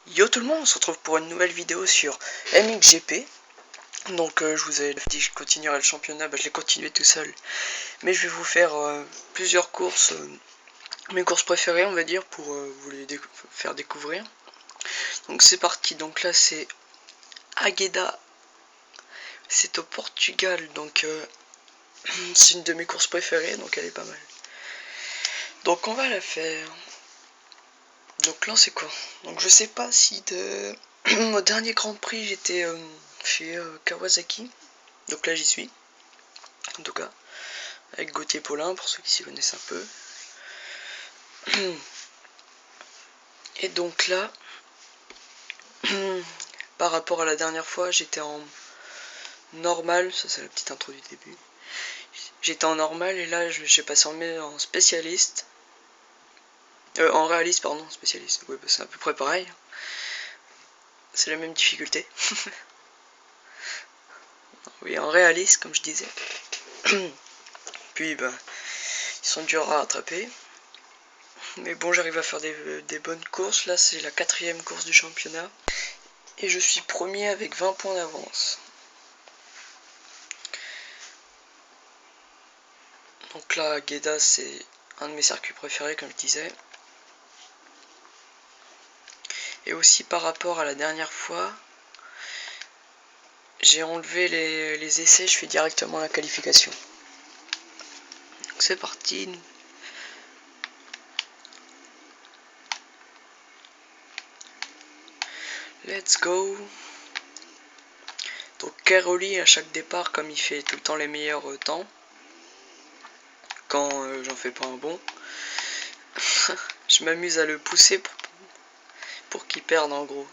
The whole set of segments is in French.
Yo tout le monde, on se retrouve pour une nouvelle vidéo sur MXGP. Donc je vous avais dit que je continuerai le championnat, je l'ai continué tout seul. Mais je vais vous faire plusieurs courses, mes courses préférées on va dire, pour vous les faire découvrir. Donc c'est parti, donc là c'est Agueda, c'est au Portugal, donc c'est une de mes courses préférées, donc elle est pas mal. Donc on va la faire. Donc là c'est quoi? Donc je sais pas si de mon dernier Grand Prix j'étais chez Kawasaki. Donc là j'y suis. En tout cas. Avec Gauthier Paulin pour ceux qui s'y connaissent un peu. Et donc là, par rapport à la dernière fois, j'étais en normal. Ça c'est la petite intro du début. J'étais en normal et là j'ai passé en spécialiste. En réaliste, pardon, spécialiste. Oui, c'est à peu près pareil. C'est la même difficulté. Oui, en réaliste, comme je disais. Puis, ils sont durs à rattraper. Mais bon, j'arrive à faire des bonnes courses. Là, c'est la 4e course du championnat. Et je suis premier avec 20 points d'avance. Donc là, Agueda, c'est un de mes circuits préférés, comme je disais. Et aussi par rapport à la dernière fois, j'ai enlevé les essais, je fais directement la qualification. Donc c'est parti. Let's go. Donc Keroli à chaque départ, comme il fait tout le temps les meilleurs temps, quand j'en fais pas un bon, je m'amuse à le pousser pour qu'il perde en gros.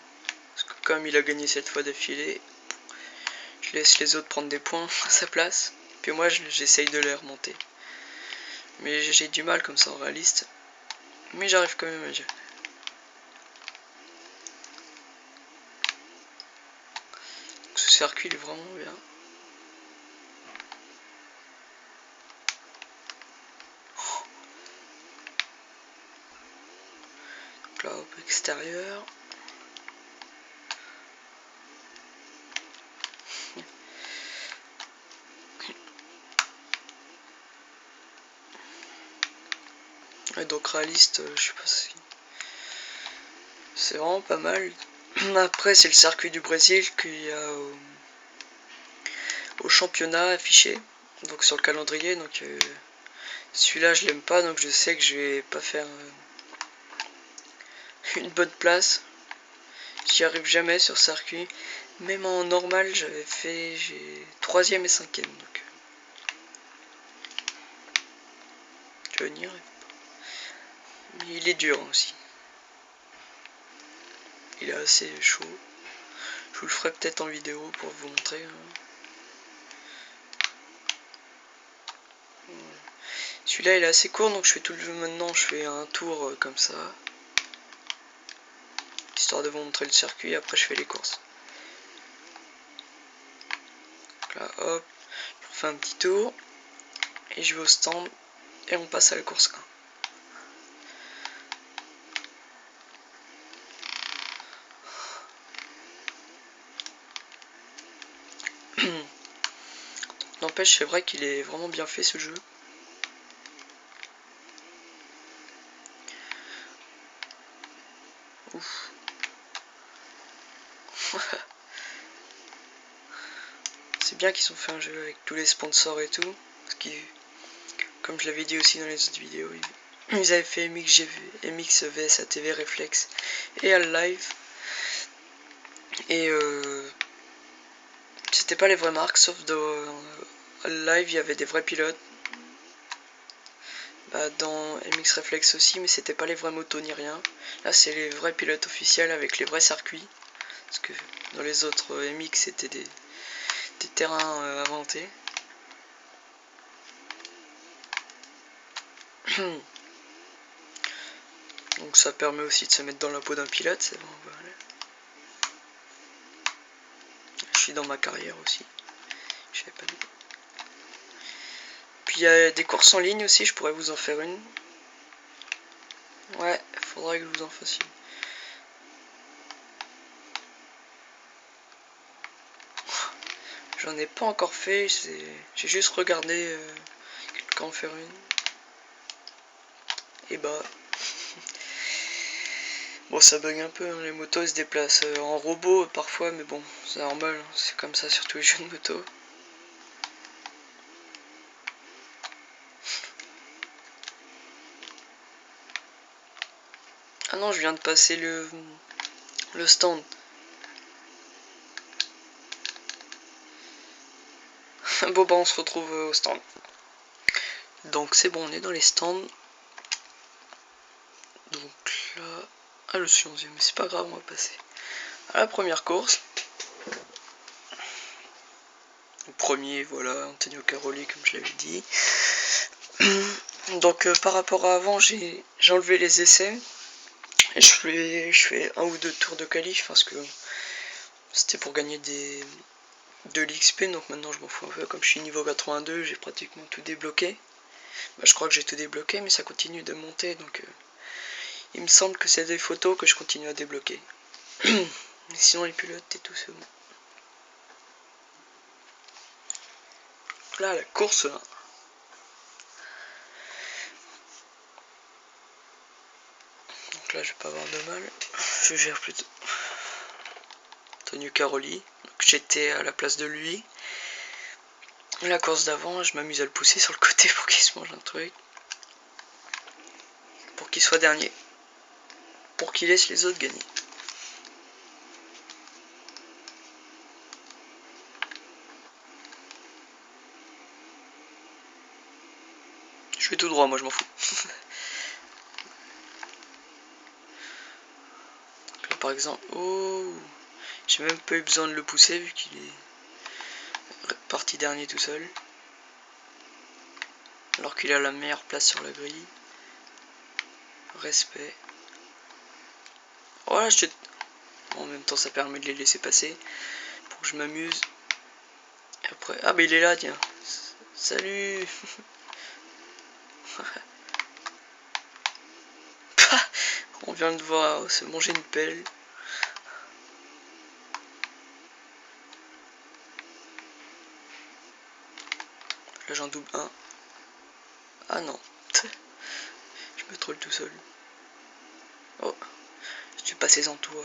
Parce que comme il a gagné cette fois d'affilée, je laisse les autres prendre des points à sa place. Puis moi j'essaye de les remonter. Mais j'ai du mal comme ça en réaliste. Mais j'arrive quand même à gérer. Ce circuit il est vraiment bien. Donc là, hop, extérieur. Et donc réaliste, je sais pas si... C'est vraiment pas mal. Après, c'est le circuit du Brésil qu'il y a au championnat affiché, donc sur le calendrier. Donc celui-là, je l'aime pas, donc je sais que je vais pas faire une bonne place. J'y arrive jamais sur ce circuit. Même en normal, j'avais fait 3e et 5e. Donc je vais venir. Mais il est dur aussi. Il est assez chaud. Je vous le ferai peut-être en vidéo pour vous montrer. Celui-là il est assez court, donc je fais tout le jeu maintenant, je fais un tour comme ça. Histoire de vous montrer le circuit, après je fais les courses. Donc là hop, je refais un petit tour. Et je vais au stand et on passe à la course 1. N'empêche, c'est vrai qu'il est vraiment bien fait ce jeu. Ouf. C'est bien qu'ils ont fait un jeu avec tous les sponsors et tout. Parce que, comme je l'avais dit aussi dans les autres vidéos, ils avaient fait MX vs ATV Reflex et All Live. Et c'était pas les vraies marques, sauf dans All Live, il y avait des vrais pilotes. Dans MX Reflex aussi, mais c'était pas les vraies motos ni rien. Là, c'est les vrais pilotes officiels avec les vrais circuits. Parce que dans les autres MX, c'était des terrains inventés. Donc ça permet aussi de se mettre dans la peau d'un pilote, c'est bon, voilà. Je suis dans ma carrière aussi. Je savais pas dit. Puis il y a des courses en ligne aussi, je pourrais vous en faire une. Ouais, faudrait que je vous en fasse une. J'en ai pas encore fait, j'ai juste regardé quelqu'un en faire une. Et bah... Bon, ça bug un peu, hein. Les motos se déplacent en robot parfois, mais bon, c'est normal, hein. C'est comme ça sur tous les jeux de moto. Ah non, je viens de passer le stand. Bon bah on se retrouve au stand. Donc c'est bon, on est dans les stands. Donc là... Ah, le 11e, mais c'est pas grave, on va passer à la première course. Le premier, voilà, Antonio Caroli, comme je l'avais dit. Donc par rapport à avant, j'ai enlevé les essais. Et je fais un ou deux tours de qualif parce que c'était pour gagner de l'XP. Donc maintenant je m'en fous un peu. Comme je suis niveau 82, j'ai pratiquement tout débloqué. Bah, je crois que j'ai tout débloqué, mais ça continue de monter. Donc il me semble que c'est des photos que je continue à débloquer. Sinon les pilotes et tout, c'est bon. Donc là, la course, là. Donc là, je vais pas avoir de mal. Je gère plutôt Antonio Caroli. J'étais à la place de lui. La course d'avant, je m'amuse à le pousser sur le côté pour qu'il se mange un truc. Pour qu'il soit dernier. Pour qu'il laisse les autres gagner. Je fais tout droit, moi je m'en fous. Là, par exemple, oh, j'ai même pas eu besoin de le pousser vu qu'il est parti dernier tout seul. Alors qu'il a la meilleure place sur la grille. Respect. Voilà, en même temps, ça permet de les laisser passer. Pour que je m'amuse. Et après... Ah, bah il est là, tiens. Salut. On vient de voir se manger une pelle. Là, j'en double un. Ah non. Je me troll tout seul. Oh. Je suis passé en toi.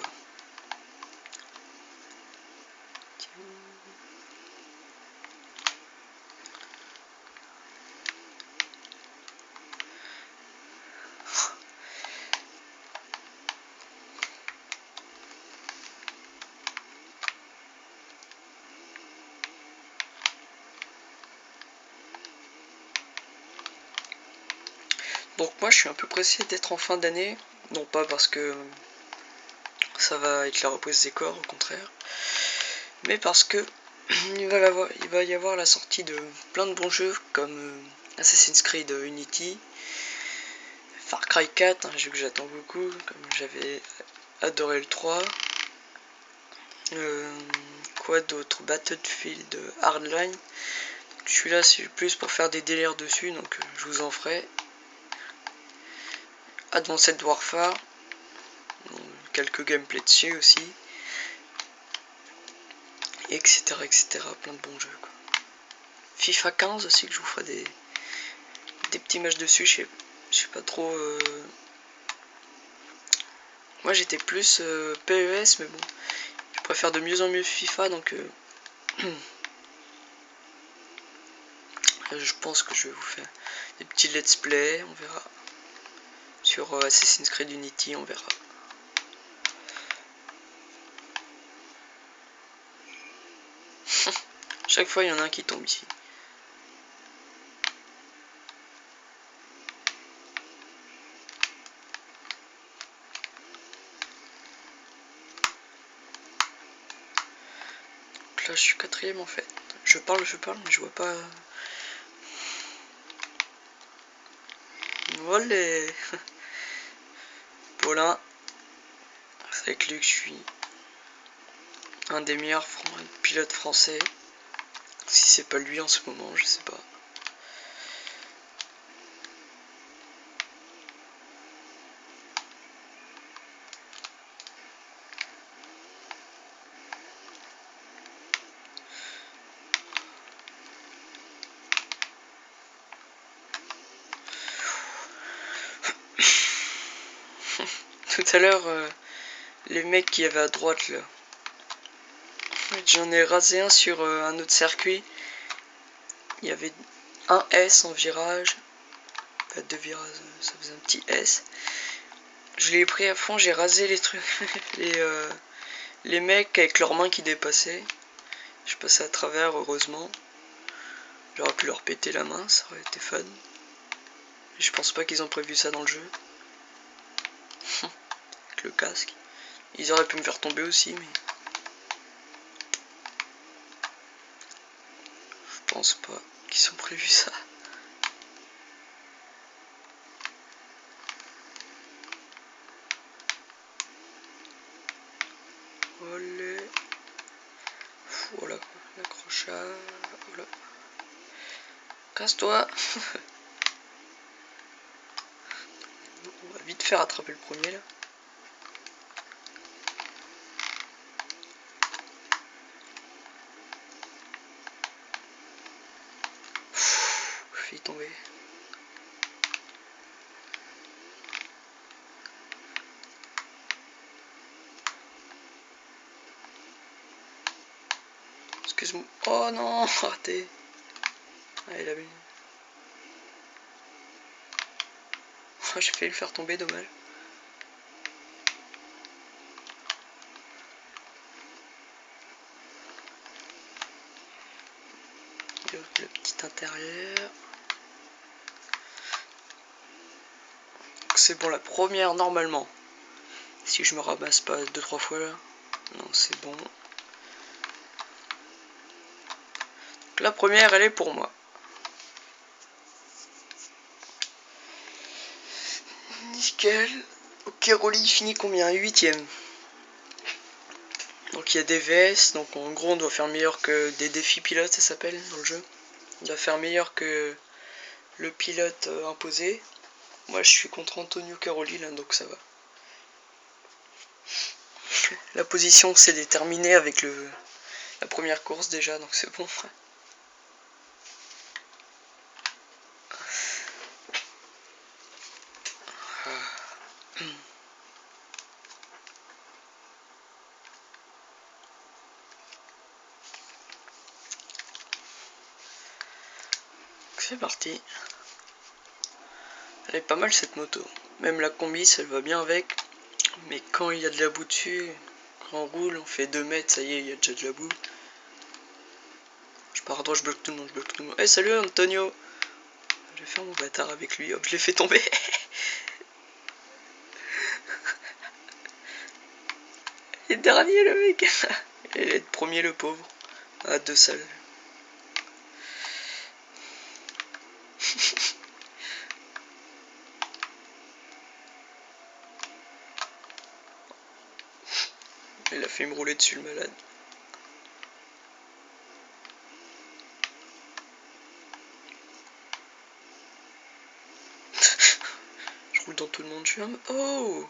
Donc moi je suis un peu pressé d'être en fin d'année, non pas parce que ça va être la reprise des corps, au contraire, mais parce que il va y avoir la sortie de plein de bons jeux comme Assassin's Creed Unity, Far Cry 4, un jeu que j'attends beaucoup, comme j'avais adoré le 3, quoi d'autre, Battlefield Hardline. Je suis là c'est plus pour faire des délires dessus, donc je vous en ferai. Advanced Warfare, quelques gameplays dessus aussi, etc. Plein de bons jeux, quoi. FIFA 15 aussi, que je vous ferai des petits matchs dessus. Je sais pas trop. Moi j'étais plus PES, mais bon, je préfère de mieux en mieux FIFA, donc je pense que je vais vous faire des petits let's play, on verra. Sur Assassin's Creed Unity, on verra. Chaque fois il y en a un qui tombe ici. Donc là je suis quatrième en fait. Je parle, mais je vois pas. Voilà. Paulin. C'est avec lui que je suis un des meilleurs pilotes français. Si c'est pas lui en ce moment, je sais pas. à l'heure, les mecs qui y avait à droite là. J'en ai rasé un sur un autre circuit. Il y avait un S en virage. Pas deux virages, ça faisait un petit S. Je l'ai pris à fond, j'ai rasé les trucs. les mecs avec leurs mains qui dépassaient. Je passais à travers, heureusement. J'aurais pu leur péter la main, ça aurait été fun. Mais je pense pas qu'ils ont prévu ça dans le jeu. Avec le casque. Ils auraient pu me faire tomber aussi, mais... je pense pas qu'ils ont prévu ça. Olé. Voilà, l'accrochage. Voilà. Casse-toi. On va vite faire attraper le premier là. Je vais tomber. Excuse-moi. Oh non, raté. Ah, il a mis. Oh, j'ai failli le faire tomber, dommage. Le petit intérieur. C'est bon, la première normalement. Si je me ramasse pas 2-3 fois là. Non, c'est bon. Donc, la première, elle est pour moi. Nickel. Ok, Rolly finit combien? 8ème. Donc il y a des VS, donc en gros on doit faire meilleur que des défis pilotes, ça s'appelle dans le jeu. On doit faire meilleur que le pilote imposé. Moi je suis contre Antonio Caroli là, donc ça va. La position s'est déterminée avec la première course déjà, donc c'est bon. C'est parti. Elle est pas mal cette moto. Même la combi, elle va bien avec. Mais quand il y a de la boue dessus, quand on roule, on fait 2 mètres, ça y est, il y a déjà de la boue. Je pars à droite, je bloque tout le monde, Eh salut Antonio. Je vais faire mon bâtard avec lui, hop, je l'ai fait tomber. Il est dernier le mec. Il est premier le pauvre. À 2 salles. Il a fait me rouler dessus le malade. Je roule dans tout le monde, je suis un... Oh!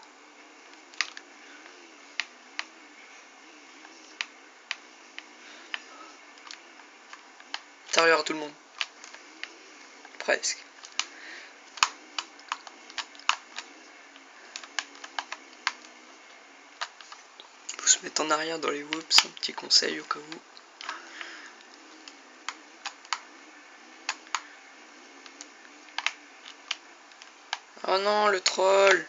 Intérieur à tout le monde. Presque. Faut se mettre en arrière dans les whoops, un petit conseil au cas où. Oh non, le troll!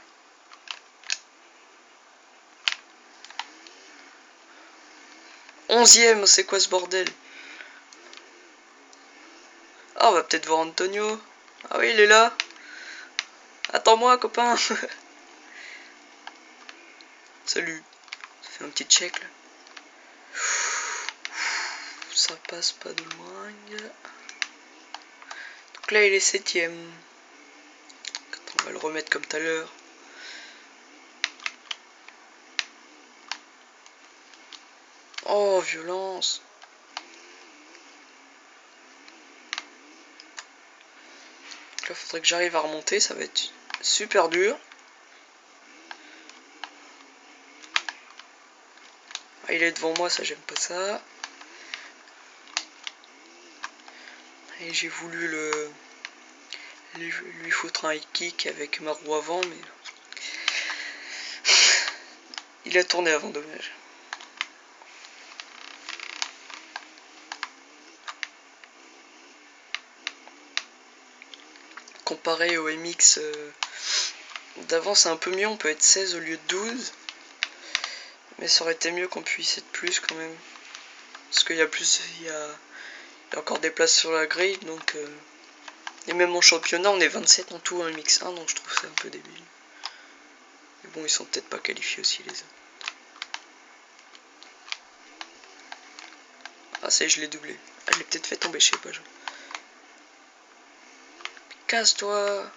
11ème, c'est quoi ce bordel? Ah, on va peut-être voir Antonio. Ah oui, il est là. Attends-moi, copain. Salut. Ça fait un petit check là. Ça passe pas de loin. Donc là, il est 7ème. On va le remettre comme tout à l'heure. Oh, violence. Donc là, faudrait que j'arrive à remonter. Ça va être super dur. Ah, il est devant moi, ça j'aime pas ça. Et j'ai voulu lui foutre un high kick avec ma roue avant, mais Il a tourné avant, dommage. Comparé au MX d'avant, c'est un peu mieux, on peut être 16 au lieu de 12. Mais ça aurait été mieux qu'on puisse être plus quand même. Parce qu'il y a plus, il y a encore des places sur la grille, donc... Et même en championnat, on est 27 en tout en MX1, donc je trouve ça un peu débile. Mais bon, ils sont peut-être pas qualifiés aussi, les autres. Ah, ça y est, je l'ai doublé. Ah, je l'ai peut-être fait tomber, je sais pas. Casse-toi.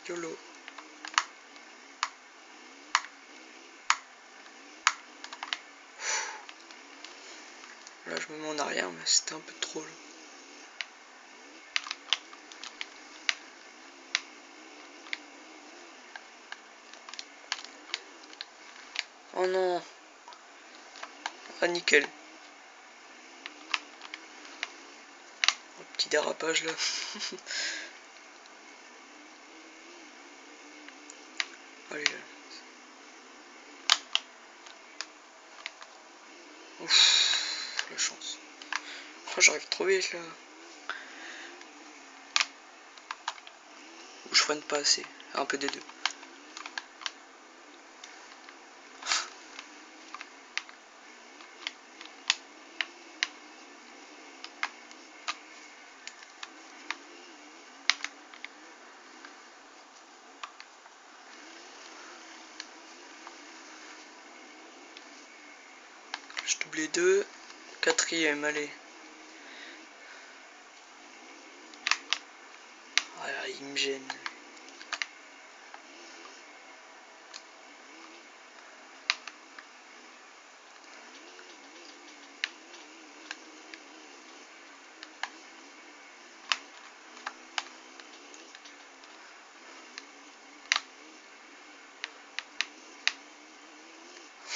YOLO. Là, je me mets en arrière, mais c'était un peu trop long. Oh non. Ah, nickel. Un petit dérapage là. Allez, là. Ouf, la chance. Oh, j'arrive trop vite là. Ou je freine pas assez. Un peu des deux. Je double les deux. Quatrième, allez. Ah, il me gêne.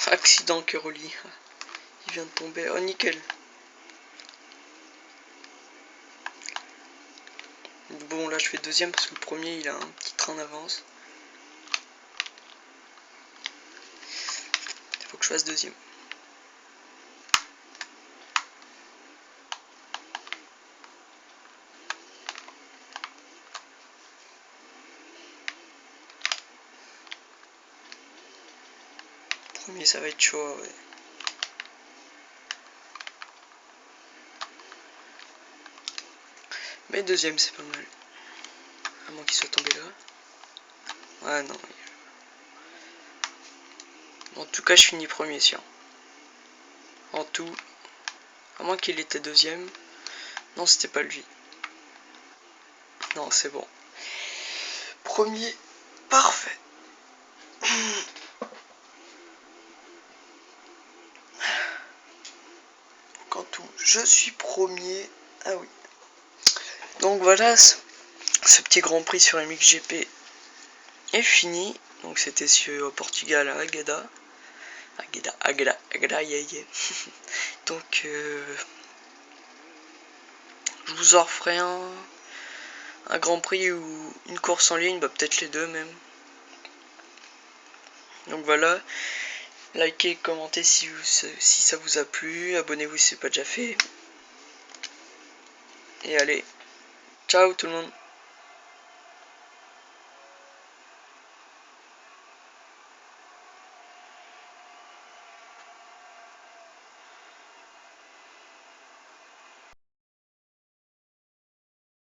Accident que relie. Il vient de tomber. Oh, nickel. Bon, là je fais deuxième parce que le premier il a un petit train d'avance. Il faut que je fasse deuxième. Premier, ça va être chaud, ouais. Mais deuxième, c'est pas mal. À moins qu'il soit tombé là. Ouais, non. En tout cas, je finis premier, sûr. En tout. À moins qu'il était deuxième. Non, c'était pas lui. Non, c'est bon. Premier, parfait. En tout, je suis premier. Ah oui. Donc voilà, ce petit Grand Prix sur MXGP est fini. Donc c'était au Portugal à Agada. Agada, yeah. Donc je vous en referai un Grand Prix ou une course en ligne, bah peut-être les deux même. Donc voilà, likez, commentez si ça vous a plu, abonnez-vous si ce n'est pas déjà fait. Et allez, ciao tout le monde.